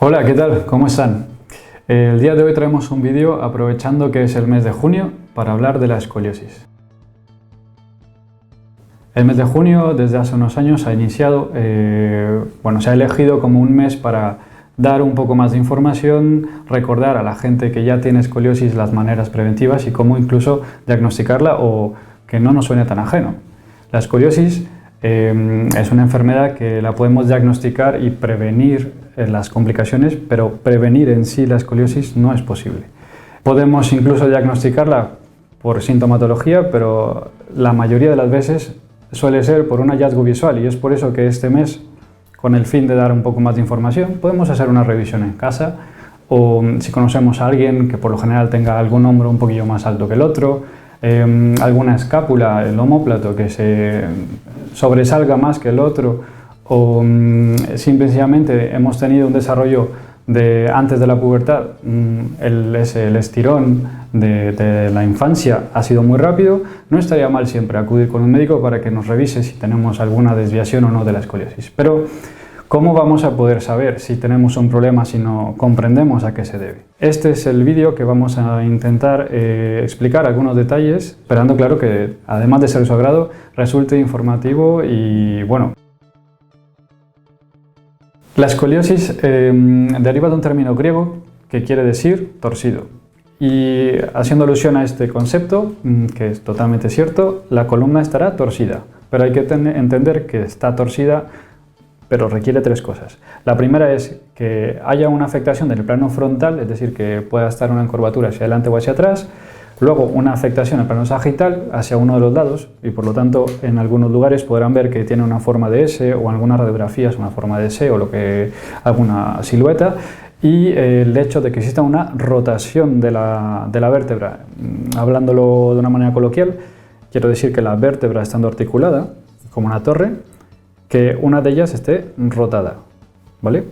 Hola, ¿qué tal? ¿Cómo están? El día de hoy traemos un vídeo aprovechando que es el mes de junio para hablar de la escoliosis. El mes de junio desde hace unos años ha iniciado, se ha elegido como un mes para dar un poco más de información, recordar a la gente que ya tiene escoliosis las maneras preventivas y cómo incluso diagnosticarla o que no nos suene tan ajeno. La escoliosis es una enfermedad que la podemos diagnosticar y prevenir las complicaciones, pero prevenir en sí la escoliosis no es posible. Podemos incluso diagnosticarla por sintomatología, pero la mayoría de las veces suele ser por un hallazgo visual y es por eso que este mes, con el fin de dar un poco más de información, podemos hacer una revisión en casa o si conocemos a alguien que por lo general tenga algún hombro un poquillo más alto que el otro, alguna escápula, el omóplato que se sobresalga más que el otro o simplemente hemos tenido un desarrollo antes de la pubertad, el estirón de la infancia ha sido muy rápido, no estaría mal siempre acudir con un médico para que nos revise si tenemos alguna desviación o no de la escoliosis. Pero ¿cómo vamos a poder saber si tenemos un problema si no comprendemos a qué se debe? Este es el vídeo que vamos a intentar explicar algunos detalles, esperando claro que además de ser de su agrado, resulte informativo y bueno. La escoliosis deriva de un término griego que quiere decir torcido. Y haciendo alusión a este concepto, que es totalmente cierto, la columna estará torcida. Pero hay que entender que está torcida, pero requiere tres cosas. La primera es que haya una afectación del plano frontal, es decir, que pueda estar una encorvatura hacia adelante o hacia atrás. Luego una afectación al plano sagital hacia uno de los lados y por lo tanto en algunos lugares podrán ver que tiene una forma de S o en algunas radiografías una forma de S o alguna silueta y el hecho de que exista una rotación de la vértebra. Hablándolo de una manera coloquial, quiero decir que la vértebra estando articulada como una torre, que una de ellas esté rotada, ¿vale?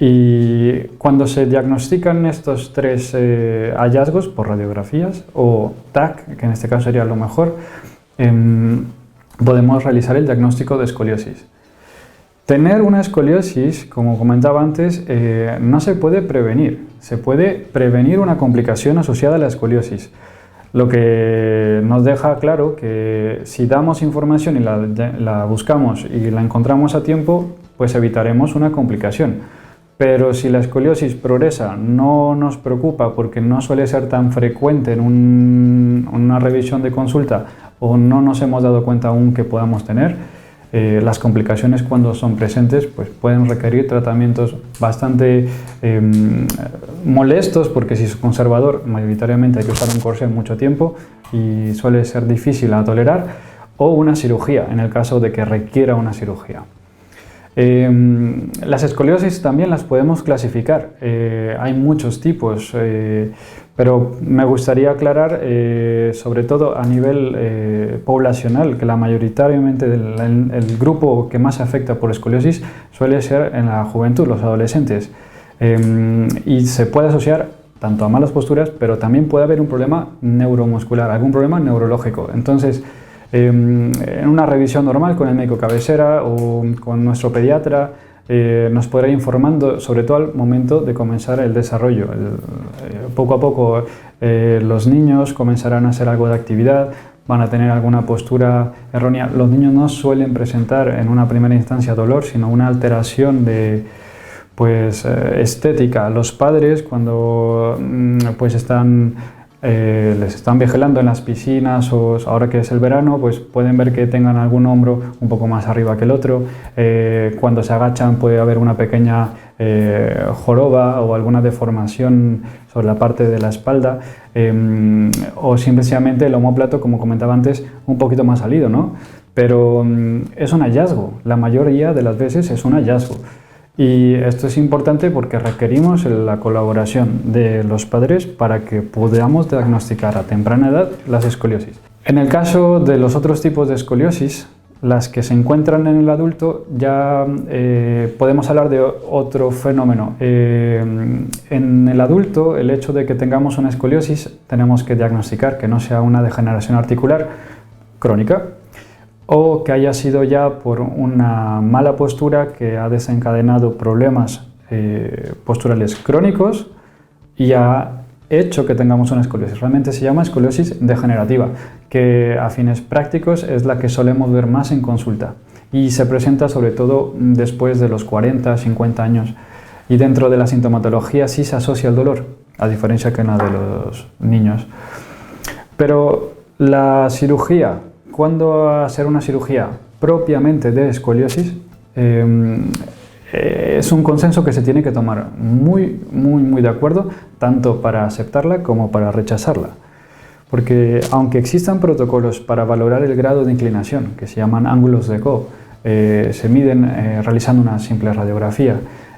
Y cuando se diagnostican estos tres hallazgos por radiografías o TAC, que en este caso sería lo mejor, podemos realizar el diagnóstico de escoliosis. Tener una escoliosis, como comentaba antes, no se puede prevenir. Se puede prevenir una complicación asociada a la escoliosis. Lo que nos deja claro que si damos información y la buscamos y la encontramos a tiempo, pues evitaremos una complicación. Pero si la escoliosis progresa, no nos preocupa porque no suele ser tan frecuente en una revisión de consulta o no nos hemos dado cuenta aún que podamos tener, las complicaciones cuando son presentes pues pueden requerir tratamientos bastante molestos porque si es conservador mayoritariamente hay que usar un corsé mucho tiempo y suele ser difícil a tolerar o una cirugía en el caso de que requiera una cirugía. Las escoliosis también las podemos clasificar, hay muchos tipos, pero me gustaría aclarar sobre todo a nivel poblacional que mayoritariamente el grupo que más afecta por escoliosis suele ser en la juventud, los adolescentes, y se puede asociar tanto a malas posturas, pero también puede haber un problema neuromuscular, algún problema neurológico. Entonces, en una revisión normal con el médico cabecera o con nuestro pediatra nos podrá ir informando, sobre todo al momento de comenzar el desarrollo. Poco a poco los niños comenzarán a hacer algo de actividad, van a tener alguna postura errónea. Los niños no suelen presentar en una primera instancia dolor, sino una alteración estética. Los padres cuando les están vigilando en las piscinas o ahora que es el verano, pues pueden ver que tengan algún hombro un poco más arriba que el otro. Cuando se agachan puede haber una pequeña joroba o alguna deformación sobre la parte de la espalda o simplemente el omóplato, como comentaba antes, un poquito más salido, ¿no? Pero es un hallazgo, la mayoría de las veces es un hallazgo. Y esto es importante porque requerimos la colaboración de los padres para que podamos diagnosticar a temprana edad las escoliosis. En el caso de los otros tipos de escoliosis, las que se encuentran en el adulto, ya podemos hablar de otro fenómeno. En el adulto, el hecho de que tengamos una escoliosis, tenemos que diagnosticar que no sea una degeneración articular crónica, o que haya sido ya por una mala postura que ha desencadenado problemas posturales crónicos y ha hecho que tengamos una escoliosis. Realmente se llama escoliosis degenerativa, que a fines prácticos es la que solemos ver más en consulta y se presenta sobre todo después de los 40, 50 años, y dentro de la sintomatología sí se asocia el dolor, a diferencia que en la de los niños. Pero la cirugía, ¿cuándo hacer una cirugía propiamente de escoliosis? Es un consenso que se tiene que tomar muy de acuerdo, tanto para aceptarla como para rechazarla. Porque aunque existan protocolos para valorar el grado de inclinación, que se llaman ángulos de Coe, se miden realizando una simple radiografía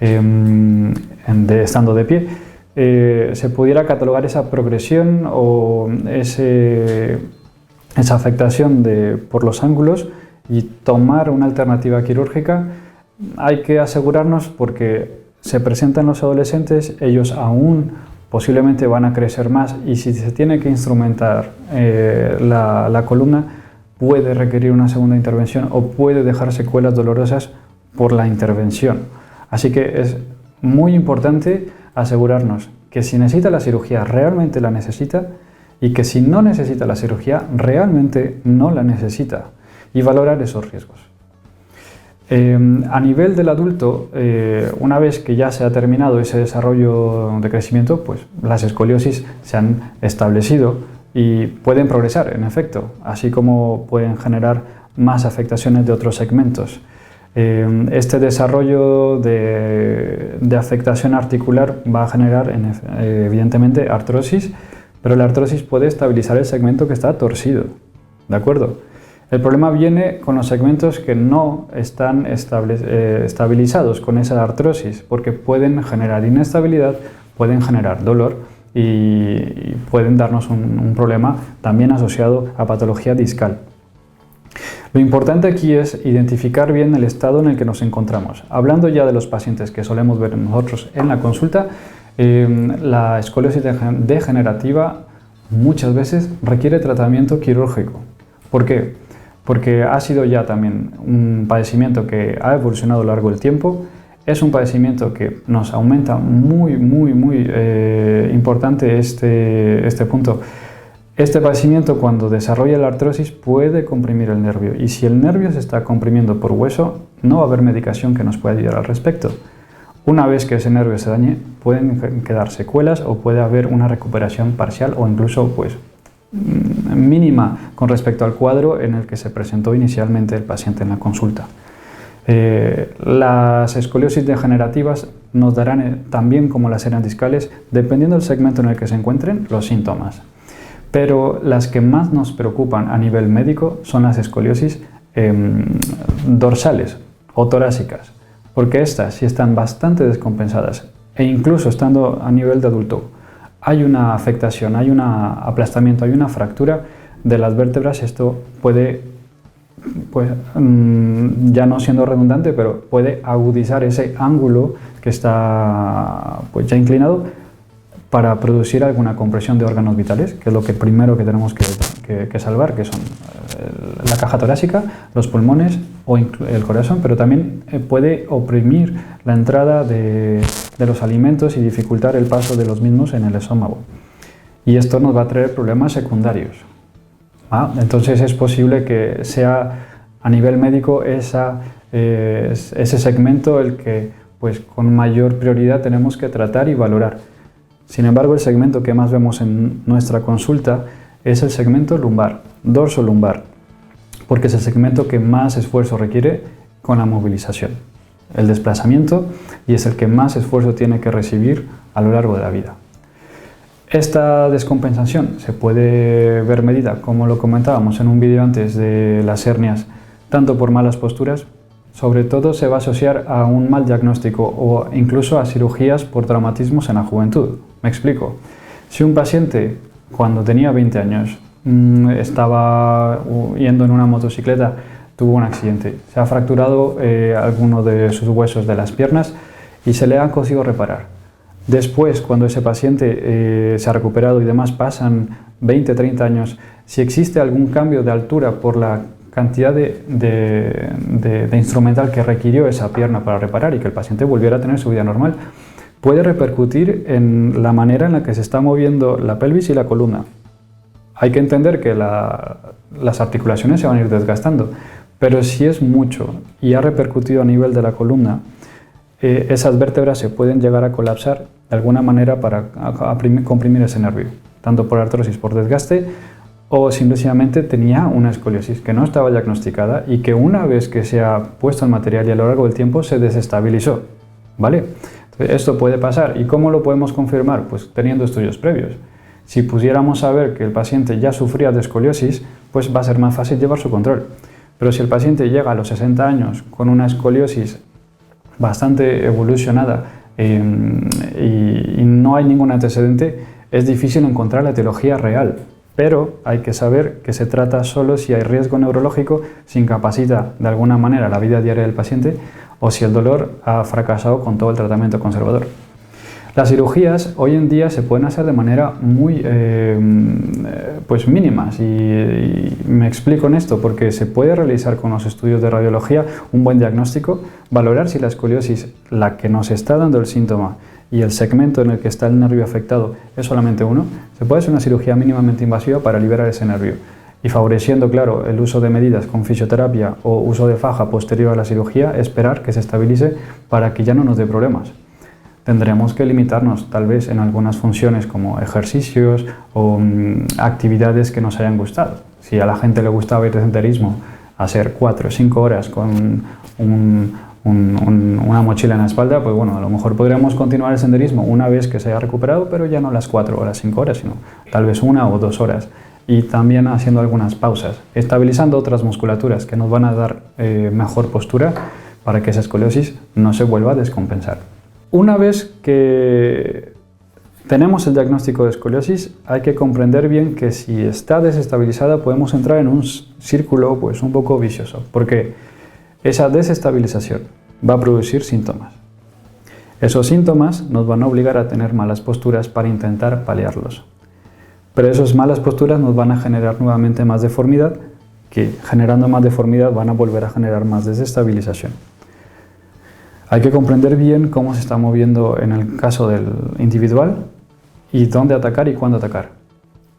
estando de pie, se pudiera catalogar esa progresión o esa afectación por los ángulos y tomar una alternativa quirúrgica. Hay que asegurarnos porque se presentan los adolescentes, ellos aún posiblemente van a crecer más y si se tiene que instrumentar la columna puede requerir una segunda intervención o puede dejar secuelas dolorosas por la intervención. Así que es muy importante asegurarnos que si necesita la cirugía realmente la necesita y que si no necesita la cirugía realmente no la necesita y valorar esos riesgos. A nivel del adulto, una vez que ya se ha terminado ese desarrollo de crecimiento, pues las escoliosis se han establecido y pueden progresar, en efecto, así como pueden generar más afectaciones de otros segmentos. Este desarrollo de afectación articular va a generar, evidentemente, artrosis, pero la artrosis puede estabilizar el segmento que está torcido, ¿de acuerdo? El problema viene con los segmentos que no están estabilizados con esa artrosis, porque pueden generar inestabilidad, pueden generar dolor y pueden darnos un problema también asociado a patología discal. Lo importante aquí es identificar bien el estado en el que nos encontramos. Hablando ya de los pacientes que solemos ver nosotros en la consulta, la escoliosis degenerativa muchas veces requiere tratamiento quirúrgico. ¿Por qué? Porque ha sido ya también un padecimiento que ha evolucionado a lo largo del tiempo, es un padecimiento que nos aumenta muy importante este punto. Este padecimiento, cuando desarrolla la artrosis, puede comprimir el nervio y si el nervio se está comprimiendo por hueso, no va a haber medicación que nos pueda ayudar al respecto. Una vez que ese nervio se dañe, pueden quedar secuelas o puede haber una recuperación parcial o incluso pues, mínima con respecto al cuadro en el que se presentó inicialmente el paciente en la consulta. Las escoliosis degenerativas nos darán también, como las hernias discales, dependiendo del segmento en el que se encuentren, los síntomas. Pero las que más nos preocupan a nivel médico son las escoliosis dorsales o torácicas, porque estas sí están bastante descompensadas e incluso estando a nivel de adulto hay una afectación, hay un aplastamiento, hay una fractura de las vértebras. Esto puede, pues, ya no siendo redundante, pero puede agudizar ese ángulo que está pues, ya inclinado para producir alguna compresión de órganos vitales, que es lo primero que tenemos que salvar, que son la caja torácica, los pulmones o el corazón, pero también puede oprimir la entrada de los alimentos y dificultar el paso de los mismos en el estómago. Y esto nos va a traer problemas secundarios. Entonces es posible que sea a nivel médico ese segmento el que pues, con mayor prioridad tenemos que tratar y valorar. Sin embargo, el segmento que más vemos en nuestra consulta es el segmento lumbar, dorso-lumbar, porque es el segmento que más esfuerzo requiere con la movilización, el desplazamiento, y es el que más esfuerzo tiene que recibir a lo largo de la vida. Esta descompensación se puede ver medida, como lo comentábamos en un vídeo antes, de las hernias, tanto por malas posturas, sobre todo se va a asociar a un mal diagnóstico o incluso a cirugías por traumatismos en la juventud. Me explico. Si un paciente cuando tenía 20 años estaba yendo en una motocicleta, tuvo un accidente, se ha fracturado alguno de sus huesos de las piernas y se le ha conseguido reparar. Después, cuando ese paciente se ha recuperado y demás, pasan 20-30 años, si existe algún cambio de altura por la cantidad de instrumental que requirió esa pierna para reparar y que el paciente volviera a tener su vida normal, puede repercutir en la manera en la que se está moviendo la pelvis y la columna. Hay que entender que las articulaciones se van a ir desgastando, pero si es mucho y ha repercutido a nivel de la columna, esas vértebras se pueden llegar a colapsar de alguna manera para comprimir ese nervio, tanto por artrosis, por desgaste, o simplemente tenía una escoliosis que no estaba diagnosticada y que una vez que se ha puesto el material y a lo largo del tiempo se desestabilizó, ¿vale? Entonces, esto puede pasar. ¿Y cómo lo podemos confirmar? Pues teniendo estudios previos. Si pudiéramos saber que el paciente ya sufría de escoliosis, pues va a ser más fácil llevar su control. Pero si el paciente llega a los 60 años con una escoliosis bastante evolucionada y no hay ningún antecedente, es difícil encontrar la etiología real. Pero hay que saber que se trata solo si hay riesgo neurológico, si incapacita de alguna manera la vida diaria del paciente o si el dolor ha fracasado con todo el tratamiento conservador. Las cirugías hoy en día se pueden hacer de manera muy pues mínimas y me explico en esto porque se puede realizar con los estudios de radiología un buen diagnóstico, valorar si la escoliosis, la que nos está dando el síntoma y el segmento en el que está el nervio afectado es solamente uno, se puede hacer una cirugía mínimamente invasiva para liberar ese nervio y favoreciendo, claro, el uso de medidas con fisioterapia o uso de faja posterior a la cirugía, esperar que se estabilice para que ya no nos dé problemas. Tendremos que limitarnos tal vez en algunas funciones como ejercicios o actividades que nos hayan gustado. Si a la gente le gustaba ir de senderismo, hacer 4 o 5 horas con una mochila en la espalda, pues bueno, a lo mejor podríamos continuar el senderismo una vez que se haya recuperado, pero ya no las 4 horas, 5 horas, sino tal vez 1 o 2 horas. Y también haciendo algunas pausas, estabilizando otras musculaturas que nos van a dar mejor postura para que esa escoliosis no se vuelva a descompensar. Una vez que tenemos el diagnóstico de escoliosis, hay que comprender bien que si está desestabilizada podemos entrar en un círculo pues un poco vicioso, porque esa desestabilización va a producir síntomas. Esos síntomas nos van a obligar a tener malas posturas para intentar paliarlos. Pero esas malas posturas nos van a generar nuevamente más deformidad, que generando más deformidad van a volver a generar más desestabilización. Hay que comprender bien cómo se está moviendo en el caso del individual y dónde atacar y cuándo atacar.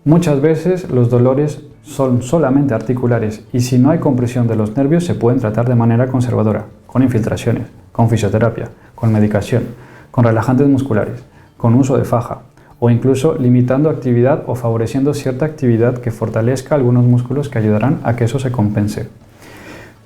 Muchas veces los dolores son solamente articulares y si no hay compresión de los nervios se pueden tratar de manera conservadora, con infiltraciones, con fisioterapia, con medicación, con relajantes musculares, con uso de faja o incluso limitando actividad o favoreciendo cierta actividad que fortalezca algunos músculos que ayudarán a que eso se compense.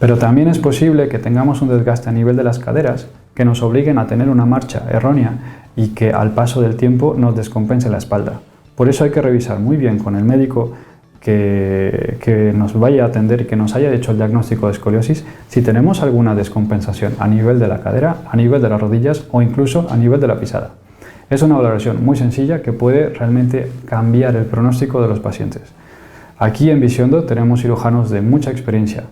Pero también es posible que tengamos un desgaste a nivel de las caderas que nos obliguen a tener una marcha errónea y que al paso del tiempo nos descompense la espalda. Por eso hay que revisar muy bien con el médico que nos vaya a atender y que nos haya hecho el diagnóstico de escoliosis si tenemos alguna descompensación a nivel de la cadera, a nivel de las rodillas o incluso a nivel de la pisada. Es una valoración muy sencilla que puede realmente cambiar el pronóstico de los pacientes. Aquí en Visiondo tenemos cirujanos de mucha experiencia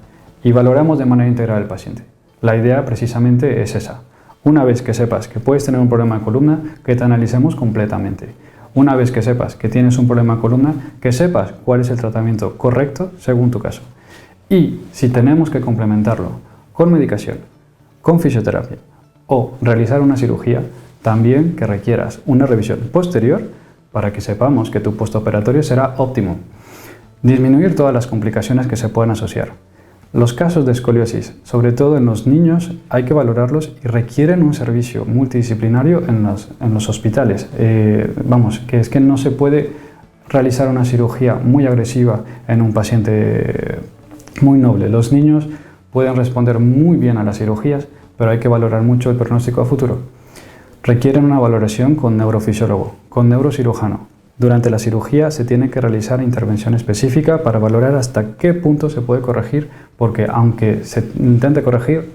y valoramos de manera integral al paciente. La idea precisamente es esa. Una vez que sepas que puedes tener un problema de columna, que te analicemos completamente. Una vez que sepas que tienes un problema de columna, que sepas cuál es el tratamiento correcto según tu caso. Y si tenemos que complementarlo con medicación, con fisioterapia o realizar una cirugía, también que requieras una revisión posterior para que sepamos que tu postoperatorio será óptimo. Disminuir todas las complicaciones que se puedan asociar. Los casos de escoliosis, sobre todo en los niños, hay que valorarlos y requieren un servicio multidisciplinario en los hospitales. Que es que no se puede realizar una cirugía muy agresiva en un paciente muy noble. Los niños pueden responder muy bien a las cirugías, pero hay que valorar mucho el pronóstico a futuro. Requieren una valoración con neurofisiólogo, con neurocirujano. Durante la cirugía se tiene que realizar intervención específica para valorar hasta qué punto se puede corregir, porque aunque se intente corregir,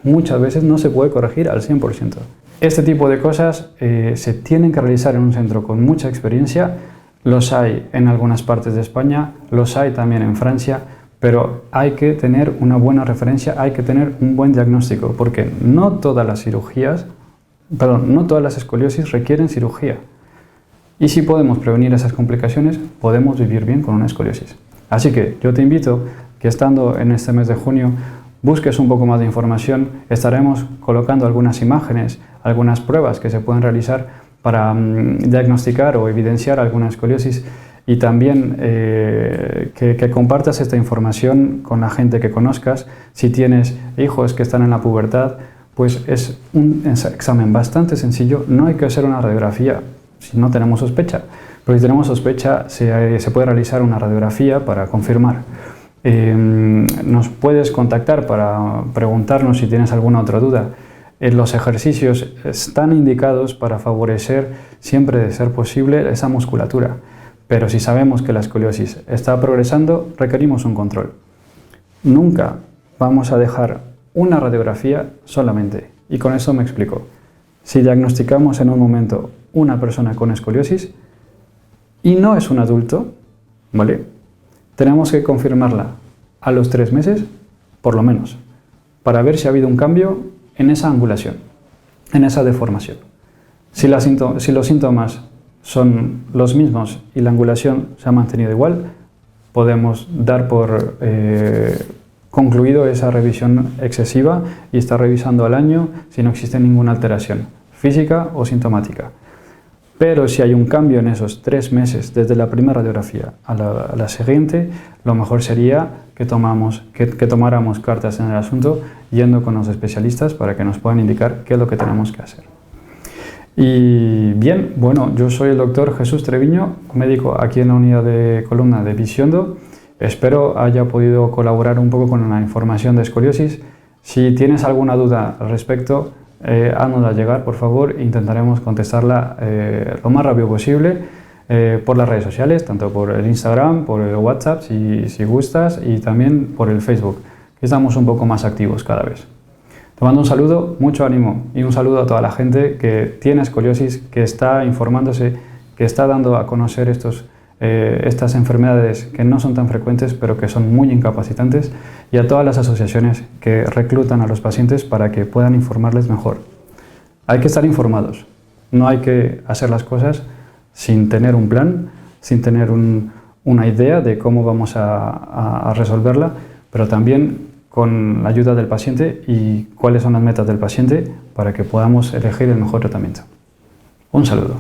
muchas veces no se puede corregir al 100%. Este tipo de cosas se tienen que realizar en un centro con mucha experiencia. Los hay en algunas partes de España, los hay también en Francia, pero hay que tener una buena referencia, hay que tener un buen diagnóstico, porque no todas las escoliosis requieren cirugía. Y si podemos prevenir esas complicaciones, podemos vivir bien con una escoliosis. Así que yo te invito que estando en este mes de junio busques un poco más de información. Estaremos colocando algunas imágenes, algunas pruebas que se pueden realizar para diagnosticar o evidenciar alguna escoliosis, y también que compartas esta información con la gente que conozcas. Si tienes hijos que están en la pubertad, pues es un examen bastante sencillo, no hay que hacer una radiografía si no tenemos sospecha, pero si tenemos sospecha se puede realizar una radiografía para confirmar. Nos puedes contactar para preguntarnos si tienes alguna otra duda. Los ejercicios están indicados para favorecer siempre, de ser posible, esa musculatura, pero si sabemos que la escoliosis está progresando, requerimos un control. Nunca vamos a dejar una radiografía solamente, y con eso me explico. Si diagnosticamos en un momento una persona con escoliosis y no es un adulto, ¿vale?, tenemos que confirmarla a los 3 meses, por lo menos, para ver si ha habido un cambio en esa angulación, en esa deformación. Si los síntomas son los mismos y la angulación se ha mantenido igual, podemos dar por concluido esa revisión excesiva y estar revisando al año si no existe ninguna alteración física o sintomática. Pero si hay un cambio en esos 3 meses, desde la primera radiografía a la siguiente, lo mejor sería que tomáramos cartas en el asunto, yendo con los especialistas para que nos puedan indicar qué es lo que tenemos que hacer. Y bien, bueno, yo soy el doctor Jesús Treviño, médico aquí en la unidad de columna de Visiondo. Espero haya podido colaborar un poco con la información de escoliosis. Si tienes alguna duda al respecto, háznosla llegar, por favor. Intentaremos contestarla lo más rápido posible por las redes sociales, tanto por el Instagram, por el WhatsApp, si gustas, y también por el Facebook, que estamos un poco más activos cada vez. Te mando un saludo, mucho ánimo, y un saludo a toda la gente que tiene escoliosis, que está informándose, que está dando a conocer estas enfermedades que no son tan frecuentes pero que son muy incapacitantes, y a todas las asociaciones que reclutan a los pacientes para que puedan informarles mejor. Hay que estar informados, no hay que hacer las cosas sin tener un plan, sin tener una idea de cómo vamos a resolverla, pero también con la ayuda del paciente y cuáles son las metas del paciente para que podamos elegir el mejor tratamiento. Un saludo.